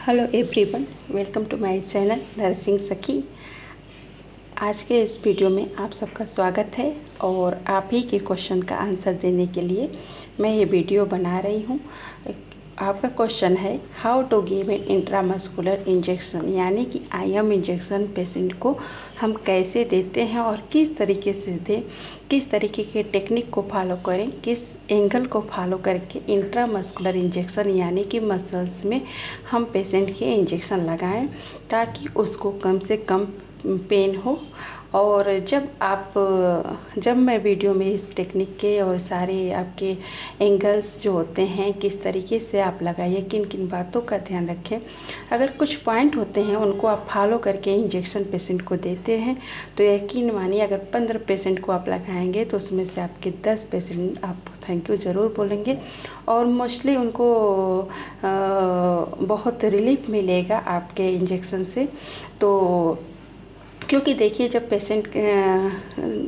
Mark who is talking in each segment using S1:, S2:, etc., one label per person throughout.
S1: Hello everyone, welcome to my channel nursing Sakhi. आज के इस वीडियो में आप सबका स्वागत है और आप ही के क्वेश्चन का आंसर देने के लिए मैं ये वीडियो बना रही हूँ। आपका क्वेश्चन है how to give an intramuscular injection, यानी कि आईएम इंजेक्शन पेशेंट को हम कैसे देते हैं और किस तरीके से दें, किस तरीके के टेक्निक को फॉलो करें, किस एंगल को फॉलो करके इंट्रामस्कुलर इंजेक्शन यानी कि मसल्स में हम पेशेंट के इंजेक्शन लगाएं ताकि उसको कम से कम पेन हो। और जब मैं वीडियो में इस टेक्निक के और सारे आपके एंगल्स जो होते हैं किस तरीके से आप लगाइए, किन किन बातों का ध्यान रखें, अगर कुछ पॉइंट होते हैं उनको आप फॉलो करके इंजेक्शन पेशेंट को देते हैं तो यकीन मानिए अगर 15 पेशेंट को आप लगाएंगे तो उसमें से आपके 10 पेशेंट आप थैंक यू ज़रूर बोलेंगे और मोस्टली उनको बहुत रिलीफ मिलेगा आपके इंजेक्शन से। तो क्योंकि देखिए जब पेशेंट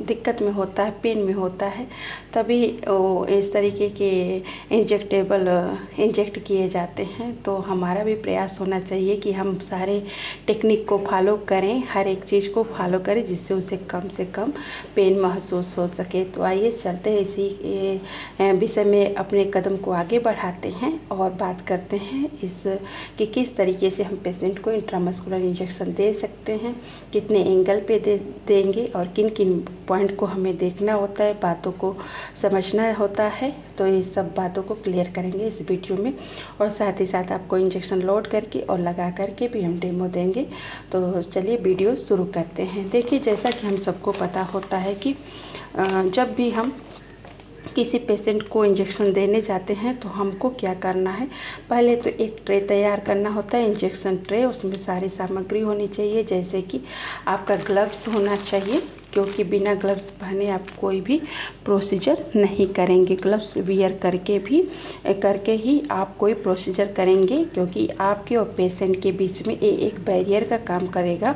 S1: दिक्कत में होता है, पेन में होता है, तभी वो इस तरीके के इंजेक्ट किए जाते हैं। तो हमारा भी प्रयास होना चाहिए कि हम सारे टेक्निक को फॉलो करें, हर एक चीज़ को फॉलो करें जिससे उसे कम से कम पेन महसूस हो सके। तो आइए चलते हैं इसी विषय में अपने कदम को आगे बढ़ाते हैं और बात करते हैं कि किस तरीके से हम पेशेंट को इंट्रामस्कुलर इंजेक्शन दे सकते हैं, कितने एंगल पे देंगे और किन किन पॉइंट को हमें देखना होता है, बातों को समझना होता है। तो इस सब बातों को क्लियर करेंगे इस वीडियो में और साथ ही साथ आपको इंजेक्शन लोड करके और लगा करके भी हम डेमो देंगे। तो चलिए वीडियो शुरू करते हैं। देखिए जैसा कि हम सबको पता होता है कि जब भी हम किसी पेशेंट को इंजेक्शन देने जाते हैं तो हमको क्या करना है, पहले तो एक ट्रे तैयार करना होता है, इंजेक्शन ट्रे। उसमें सारी सामग्री होनी चाहिए, जैसे कि आपका ग्लव्स होना चाहिए क्योंकि बिना ग्लव्स पहने आप कोई भी प्रोसीजर नहीं करेंगे। ग्लव्स वियर करके ही आप कोई प्रोसीजर करेंगे क्योंकि आपके और पेशेंट के बीच में ये एक बैरियर का काम करेगा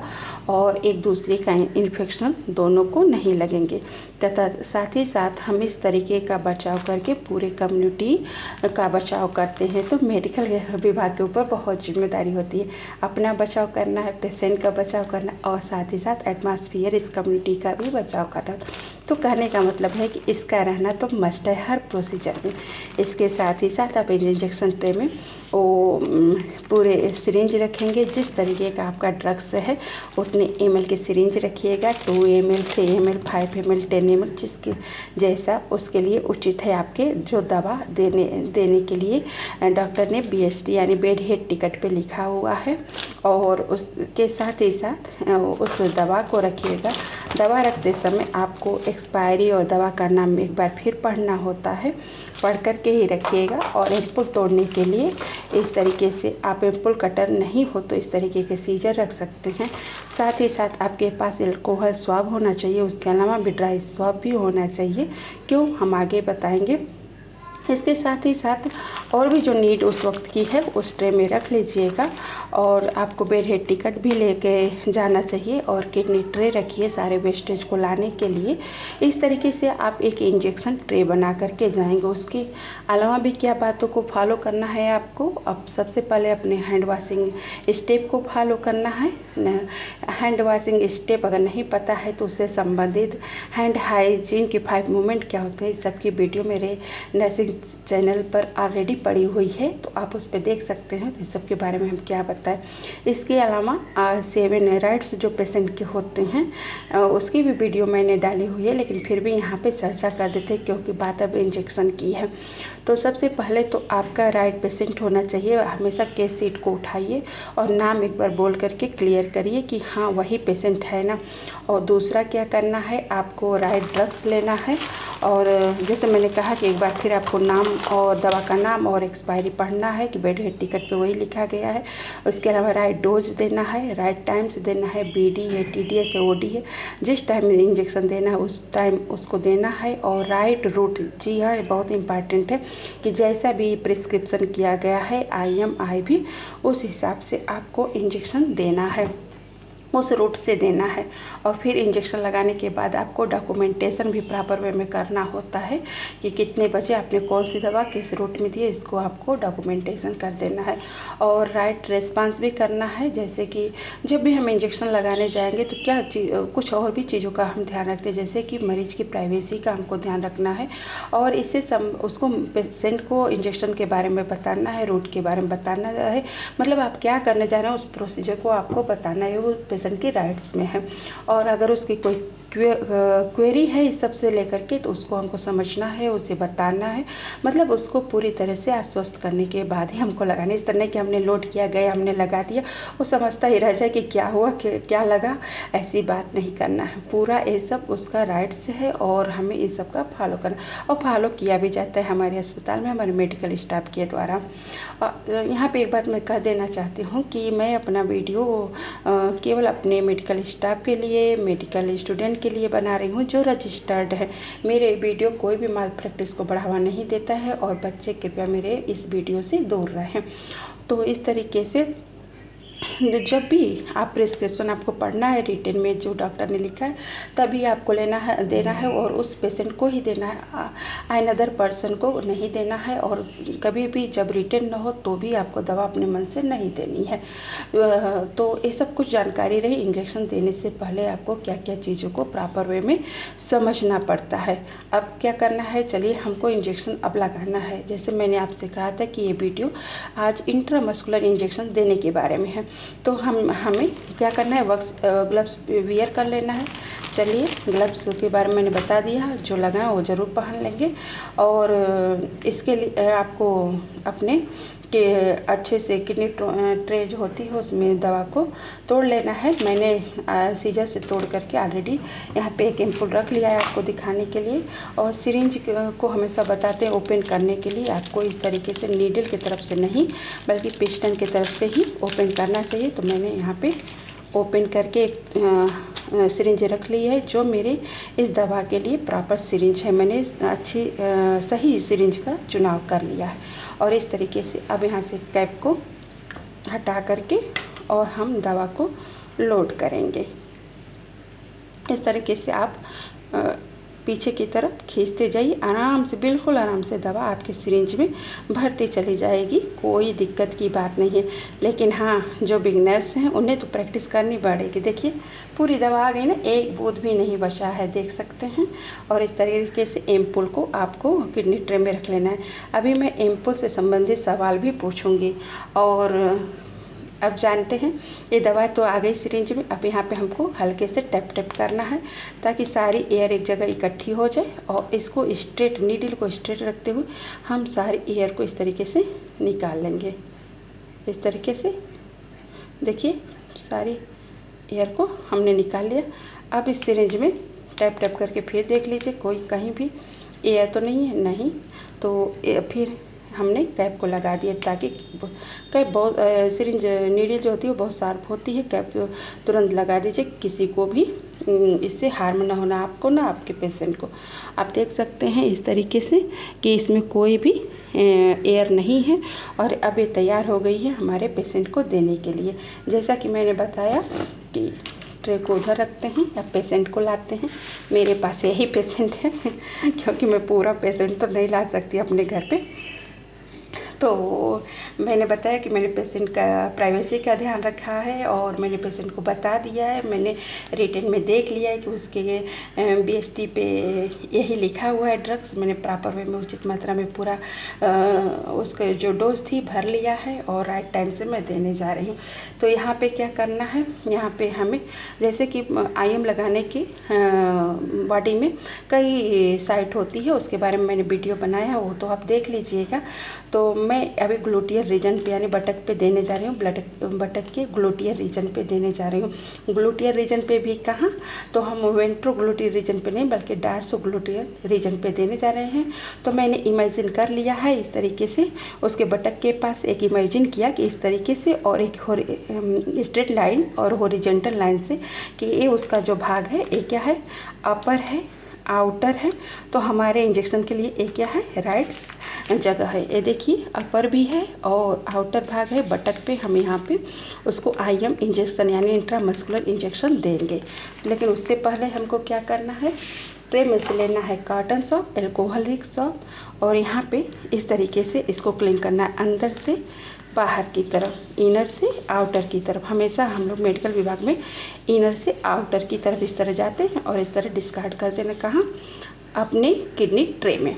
S1: और एक दूसरे का इन्फेक्शन दोनों को नहीं लगेंगे। तथा साथ ही साथ हम इस तरीके का बचाव करके पूरे कम्युनिटी का बचाव करते हैं। तो मेडिकल विभाग के ऊपर बहुत जिम्मेदारी होती है, अपना बचाव करना है, पेशेंट का बचाव करना और साथ ही साथ एटमॉस्फेयर इस कम्युनिटी का भी बचाव करना। तो कहने का मतलब है कि इसका रहना तो मस्ट है हर प्रोसीजर में। इसके साथ ही साथ आप इंजेक्शन ट्रे में वो पूरे सिरिंज रखेंगे, जिस तरीके का आपका ड्रग्स है उतने ml की सिरिंज रखिएगा, 2 ml, 3 ml, 5 ml, 10 ml, जिसके जैसा उसके लिए उचित है। आपके जो दवा देने के लिए डॉक्टर ने BHT यानी बेड हेड टिकट पे लिखा हुआ है और उसके साथ ही साथ उस दवा को रखिएगा। दवा रखते समय आपको एक्सपायरी और दवा का नाम एक बार फिर पढ़ना होता है, पढ़ कर के ही रखिएगा। और एम्पुल तोड़ने के लिए इस तरीके से आप एम्पुल कटर नहीं हो तो इस तरीके के सीजर रख सकते हैं। साथ ही साथ आपके पास एल्कोहल स्वाब होना चाहिए, उसके अलावा भी ड्राई स्वाब भी होना चाहिए। क्यों, हम आगे बताएंगे। इसके साथ ही साथ और भी जो नीड उस वक्त की है उस ट्रे में रख लीजिएगा और आपको बेड हेड टिकट भी लेके जाना चाहिए और किडनी ट्रे रखिए सारे वेस्टेज को लाने के लिए। इस तरीके से आप एक इंजेक्शन ट्रे बना करके जाएंगे। उसके अलावा भी क्या बातों को फॉलो करना है आपको, अब सबसे पहले अपने हैंड वॉशिंग स्टेप को फॉलो करना है। हैंड वॉशिंग स्टेप अगर नहीं पता है तो उससे संबंधित हैंड हाइजीन के 5 मूवमेंट क्या होते हैं, इस सब की वीडियो मेरे नर्सिंग चैनल पर ऑलरेडी पड़ी हुई है, तो आप उस पर देख सकते हैं इस सब के बारे में हम क्या बताएं। इसके अलावा 7 राइट्स जो पेशेंट के होते हैं उसकी भी वीडियो मैंने डाली हुई है, लेकिन फिर भी यहाँ पे चर्चा कर देते हैं क्योंकि बात अब इंजेक्शन की है। तो सबसे पहले तो आपका राइट पेशेंट होना चाहिए। हमेशा केस सीट को उठाइए और नाम एक बार बोल करके क्लियर करिए कि हाँ वही पेशेंट है ना। और दूसरा क्या करना है, आपको राइट ड्रग्स लेना है और जैसे मैंने कहा कि एक बार फिर आपको नाम और दवा का नाम और एक्सपायरी पढ़ना है कि बेड हेड टिकट पे वही लिखा गया है। उसके अलावा राइट डोज देना है, राइट टाइम से देना है, BD है, TDS है, OD है, जिस टाइम में इंजेक्शन देना है उस टाइम उसको देना है। और राइट रूट, जी हाँ ये बहुत इंपॉर्टेंट है कि जैसा भी प्रिस्क्रिप्शन किया गया है IM IV उस हिसाब से आपको इंजेक्शन देना है। उस रूट से देना है। और फिर इंजेक्शन लगाने के बाद आपको डॉक्यूमेंटेशन भी प्रॉपर वे में करना होता है कि कितने बजे आपने कौन सी दवा किस रूट में दी है, इसको आपको डॉक्यूमेंटेशन कर देना है। और राइट रेस्पॉन्स भी करना है, जैसे कि जब भी हम इंजेक्शन लगाने जाएंगे तो क्या कुछ और भी चीज़ों का हम ध्यान रखते हैं, जैसे कि मरीज़ की प्राइवेसी का हमको ध्यान रखना है और इससे उसको पेशेंट को इंजेक्शन के बारे में बताना है, रूट के बारे में बताना है, मतलब आप क्या करने जा रहे हैं उस प्रोसीजर को आपको बताना है, वो पेशेंट की राइट्स में है। और अगर उसकी कोई क्वेरी है इस सब से लेकर के तो उसको हमको समझना है, उसे बताना है, मतलब उसको पूरी तरह से आश्वस्त करने के बाद ही हमको लगाना है। इस तरह कि हमने लोड किया गया, हमने लगा दिया, वो समझता ही रह जाए कि क्या हुआ क्या लगा, ऐसी बात नहीं करना है। पूरा ये सब उसका राइट्स है और हमें इन सब का फॉलो करना, और फॉलो किया भी जाता है हमारे अस्पताल में हमारे मेडिकल स्टाफ के द्वारा। यहाँ पे एक बात मैं कह देना चाहती हूँ कि मैं अपना वीडियो केवल अपने मेडिकल स्टाफ के लिए, मेडिकल स्टूडेंट के लिए बना रही हूँ जो रजिस्टर्ड है। मेरे वीडियो कोई भी माल प्रैक्टिस को बढ़ावा नहीं देता है और बच्चे कृपया मेरे इस वीडियो से दूर रहें। तो इस तरीके से जब भी आप प्रिस्क्रिप्शन आपको पढ़ना है रिटन में जो डॉक्टर ने लिखा है तभी आपको देना है और उस पेशेंट को ही देना है, अनदर पर्सन को नहीं देना है। और कभी भी जब रिटन ना हो तो भी आपको दवा अपने मन से नहीं देनी है। तो ये सब कुछ जानकारी रही। इंजेक्शन देने से पहले आपको क्या क्या चीज़ों को प्रॉपर वे में समझना पड़ता है। अब क्या करना है, चलिए हमको इंजेक्शन अब लगाना है। जैसे मैंने आपसे कहा था कि ये वीडियो आज इंट्रामस्कुलर इंजेक्शन देने के बारे में है, तो हमें क्या करना है, ग्लव्स वियर कर लेना है। चलिए ग्लव्स के बारे में मैंने बता दिया, जो लगाएं वो ज़रूर पहन लेंगे। और इसके लिए आपको अपने के अच्छे से किडनी ट्रे जो होती है उसमें दवा को तोड़ लेना है। मैंने सीजर से तोड़ करके ऑलरेडी यहाँ पे एक एम्पुल रख लिया है आपको दिखाने के लिए। और सिरिंज को हमेशा बताते हैं ओपन करने के लिए आपको इस तरीके से नीडल की तरफ से नहीं बल्कि पिस्टन की तरफ से ही ओपन करना चाहिए। तो मैंने यहाँ पे ओपन करके एक सिरिंज रख ली है जो मेरे इस दवा के लिए प्रॉपर सिरिंज है। मैंने अच्छी सही सिरिंज का चुनाव कर लिया है। और इस तरीके से अब यहाँ से कैप को हटा करके और हम दवा को लोड करेंगे। इस तरीके से आप पीछे की तरफ खींचते जाइए, आराम से, बिल्कुल आराम से दवा आपके सिरिंज में भरती चली जाएगी, कोई दिक्कत की बात नहीं है। लेकिन हाँ, जो बिगनर्स हैं उन्हें तो प्रैक्टिस करनी पड़ेगी। देखिए पूरी दवा आ गई ना, एक बूंद भी नहीं बचा है, देख सकते हैं। और इस तरीके से एम्पुल को आपको किडनी ट्रे में रख लेना है। अभी मैं एम्पुल से संबंधित सवाल भी पूछूंगी। और अब जानते हैं ये दवा तो आ गई सिरिंज में। अब यहाँ पे हमको हल्के से टैप टैप करना है ताकि सारी एयर एक जगह इकट्ठी हो जाए। और इसको स्ट्रेट, नीडल को स्ट्रेट रखते हुए हम सारी एयर को इस तरीके से निकाल लेंगे। इस तरीके से देखिए सारी एयर को हमने निकाल लिया। अब इस सिरिंज में टैप टैप करके फिर देख लीजिए कोई कहीं भी एयर तो नहीं है, नहीं तो फिर हमने कैप को लगा दिया ताकि कैप बहुत सिरिंज नीडल जो होती है वो बहुत शार्प होती है। कैप तुरंत लगा दीजिए, किसी को भी इससे हार्म ना होना, आपको ना आपके पेशेंट को। आप देख सकते हैं इस तरीके से कि इसमें कोई भी एयर नहीं है। और अब ये तैयार हो गई है हमारे पेशेंट को देने के लिए। जैसा कि मैंने बताया कि ट्रे को उधर रखते हैं या पेशेंट को लाते हैं। मेरे पास यही पेशेंट है क्योंकि मैं पूरा पेशेंट तो नहीं ला सकती अपने घर पे। तो मैंने बताया कि मैंने पेशेंट का प्राइवेसी का ध्यान रखा है और मैंने पेशेंट को बता दिया है। मैंने रिटन में देख लिया है कि उसके BST पे यही लिखा हुआ है ड्रग्स। मैंने प्रॉपर वे में उचित मात्रा में पूरा उसका जो डोज थी भर लिया है और राइट टाइम से मैं देने जा रही हूँ। तो यहाँ पे क्या करना है, यहाँ पे हमें जैसे कि IM लगाने की बॉडी में कई साइट होती है, उसके बारे में मैंने वीडियो बनाया, वो तो आप देख लीजिएगा। तो मैं अभी ग्लूटियर रीजन पे यानी बटक पे देने जा रही हूँ, बटक के ग्लूटियर रीजन पे देने जा रही हूँ। ग्लूटियर रीजन पे भी कहाँ, तो हम वेंट्रो ग्लूटियर रीजन पे नहीं बल्कि डार्सो ग्लूटियर रीजन पे देने जा रहे हैं। तो मैंने इमेजिन कर लिया है इस तरीके से, उसके बटक के पास एक इमेजिन किया कि इस तरीके से और एक स्ट्रेट लाइन और हॉरिजॉन्टल लाइन से कि ये उसका जो भाग है ये क्या है, अपर है, आउटर है, तो हमारे इंजेक्शन के लिए एक क्या है, राइट जगह है। ये देखिए अपर भी है और आउटर भाग है, बटक पे हम यहाँ पे उसको IM इंजेक्शन यानी इंट्रामस्कुलर इंजेक्शन देंगे। लेकिन उससे पहले हमको क्या करना है, ट्रे में से लेना है कॉटन सॉप, एल्कोहलिक सॉप, और यहाँ पे इस तरीके से इसको क्लीन करना है, अंदर से बाहर की तरफ, इनर से आउटर की तरफ। हमेशा हम लोग मेडिकल विभाग में इनर से आउटर की तरफ इस तरह जाते हैं और इस तरह डिस्कार्ड कर देना, कहाँ, अपने किडनी ट्रे में,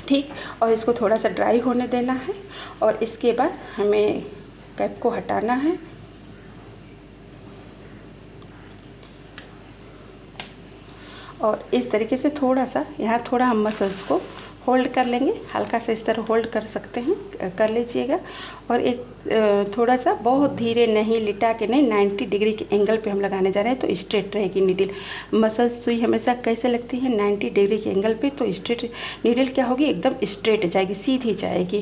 S1: ठीक। और इसको थोड़ा सा ड्राई होने देना है और इसके बाद हमें कैप को हटाना है और इस तरीके से थोड़ा सा यहाँ थोड़ा हम मसल्स को होल्ड कर लेंगे, हल्का सा इस तरह होल्ड कर सकते हैं, कर लीजिएगा। और एक थोड़ा सा बहुत धीरे नहीं, लिटा के नहीं, 90 डिग्री के एंगल पे हम लगाने जा रहे हैं, तो स्ट्रेट रहेगी नीडल। मसल सुई हमेशा कैसे लगती है, 90 डिग्री के एंगल पे, तो स्ट्रेट नीडल क्या होगी, एकदम स्ट्रेट जाएगी, सीधी जाएगी।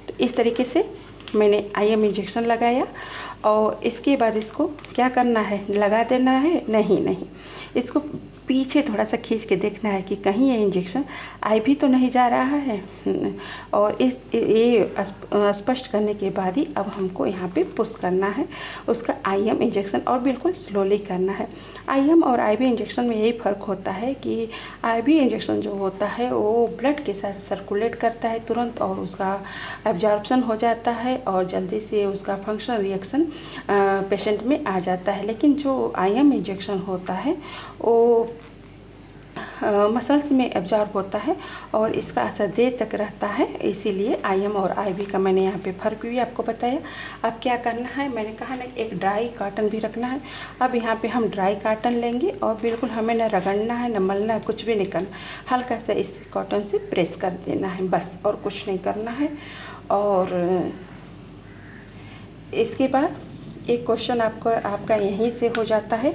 S1: तो इस तरीके से मैंने IM इंजेक्शन लगाया और इसके बाद इसको क्या करना है, लगा देना है, नहीं, इसको पीछे थोड़ा सा खींच के देखना है कि कहीं ये इंजेक्शन IV तो नहीं जा रहा है। और ये स्पष्ट करने के बाद ही अब हमको यहाँ पे पुश करना है उसका IM इंजेक्शन, और बिल्कुल स्लोली करना है। IM और IV इंजेक्शन में यही फ़र्क होता है कि IV इंजेक्शन जो होता है वो ब्लड के साथ सर्कुलेट करता है तुरंत, और उसका एब्जॉर्प्शन हो जाता है और जल्दी से उसका फंक्शनल रिएक्शन पेशेंट में आ जाता है। लेकिन जो IM इंजेक्शन होता है वो मसल्स में एब्जॉर्ब होता है और इसका असर देर तक रहता है, इसीलिए IM और IV का मैंने यहाँ पे फ़र्क भी आपको बताया। अब क्या करना है, मैंने कहा ना एक ड्राई कॉटन भी रखना है। अब यहाँ पे हम ड्राई कॉटन लेंगे और बिल्कुल हमें न रगड़ना है, न मलना है, कुछ भी नहीं करना, हल्का सा इस कॉटन से प्रेस कर देना है बस, और कुछ नहीं करना है। और इसके बाद एक क्वेश्चन आपका यहीं से हो जाता है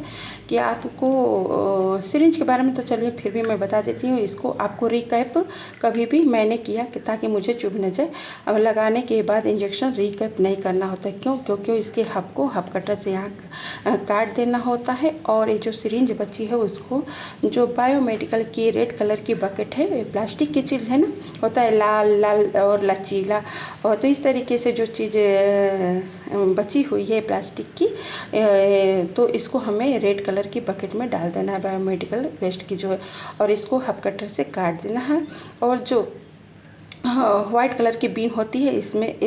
S1: कि आपको सिरिंज के बारे में तो चलिए फिर भी मैं बता देती हूँ। इसको आपको रिकैप कभी भी मैंने किया कि ताकि मुझे चुभ न जाए, अब लगाने के बाद इंजेक्शन रिकैप नहीं करना होता है। क्यों? क्योंकि इसके हब को हब कटर से यहाँ काट देना होता है। और ये जो सिरिंज बची है उसको जो बायोमेडिकल की रेड कलर की बकेट है, प्लास्टिक की चीज़ है ना, होता है लाल लाल और लचीला, और तो इस तरीके से जो चीज़ बची हुई है प्लास्टिक की, तो इसको हमें रेड कलर की बकेट में डाल देना है, बायोमेडिकल वेस्ट की जो है, और इसको हब कटर से काट देना है। और जो वाइट कलर की बीन होती है, इसमें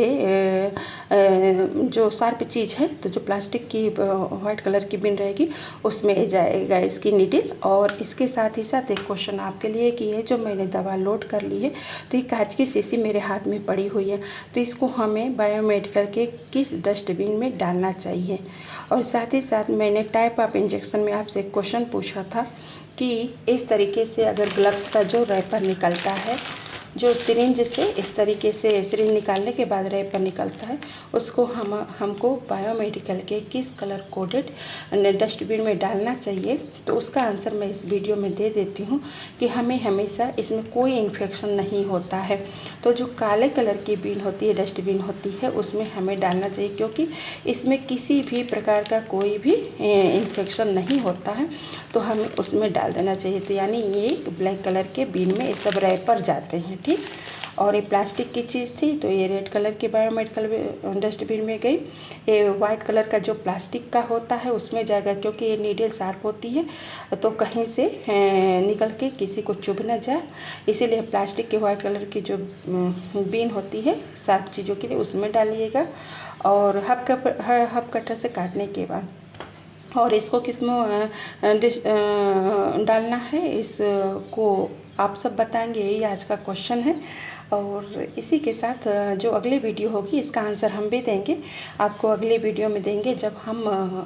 S1: जो शार्प चीज़ है, तो जो प्लास्टिक की वाइट कलर की बीन रहेगी उसमें जाएगा इसकी नीडल। और इसके साथ ही साथ एक क्वेश्चन आपके लिए कि ये जो मैंने दवा लोड कर ली है, तो ये कांच की शीशी मेरे हाथ में पड़ी हुई है, तो इसको हमें बायोमेडिकल के किस डस्टबिन में डालना चाहिए। और साथ ही साथ मैंने टाइप ऑफ इंजेक्शन में आपसे एक क्वेश्चन पूछा था कि इस तरीके से अगर ग्लव्स का जो रैपर निकलता है, जो सिरिंज से इस तरीके से सिरिंज निकालने के बाद रैपर निकलता है, उसको हमको बायोमेडिकल के किस कलर कोडेड डस्टबिन में डालना चाहिए। तो उसका आंसर मैं इस वीडियो में दे देती हूँ कि हमें हमेशा इसमें कोई इन्फेक्शन नहीं होता है, तो जो काले कलर की बिन होती है, डस्टबिन होती है, उसमें हमें डालना चाहिए, क्योंकि इसमें किसी भी प्रकार का कोई भी इन्फेक्शन नहीं होता है, तो हमें उसमें डाल देना चाहिए। तो यानी ये ब्लैक कलर के बिन में ये सब रैपर जाते हैं, ठीक। और ये प्लास्टिक की चीज़ थी, तो ये रेड कलर की बायोमेडिकल डस्टबिन में गई। ये वाइट कलर का जो प्लास्टिक का होता है उसमें जाएगा, क्योंकि ये नीडल शार्प होती है, तो कहीं से निकल के किसी को चुभ न जाए, इसीलिए प्लास्टिक के वाइट कलर की जो बीन होती है शार्प चीज़ों के लिए, उसमें डालिएगा। और हब कटर से काटने के बाद, और इसको किसमें डालना है, इसको आप सब बताएंगे, यही आज का क्वेश्चन है। और इसी के साथ जो अगली वीडियो होगी इसका आंसर हम भी देंगे, आपको अगली वीडियो में देंगे, जब हम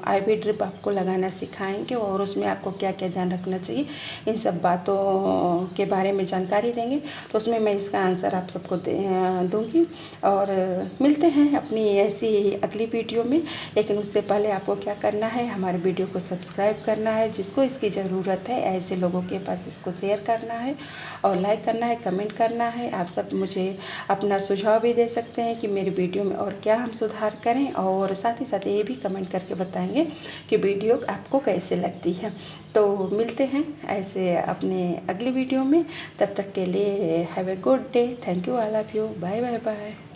S1: IV ड्रिप आपको लगाना सिखाएंगे और उसमें आपको क्या क्या ध्यान रखना चाहिए, इन सब बातों के बारे में जानकारी देंगे। तो उसमें मैं इसका आंसर आप सबको दूंगी। और मिलते हैं अपनी ऐसी अगली वीडियो में, लेकिन उससे पहले आपको क्या करना है, हमारे वीडियो को सब्सक्राइब करना है, जिसको इसकी ज़रूरत है ऐसे लोगों के पास इसको शेयर करना है, और लाइक करना है, कमेंट करना है। आप सब आप मुझे अपना सुझाव भी दे सकते हैं कि मेरी वीडियो में और क्या हम सुधार करें, और साथ ही साथ ये भी कमेंट करके बताएंगे कि वीडियो आपको कैसे लगती है। तो मिलते हैं ऐसे अपने अगली वीडियो में, तब तक के लिए have a good day. Thank you all of you. Bye bye bye.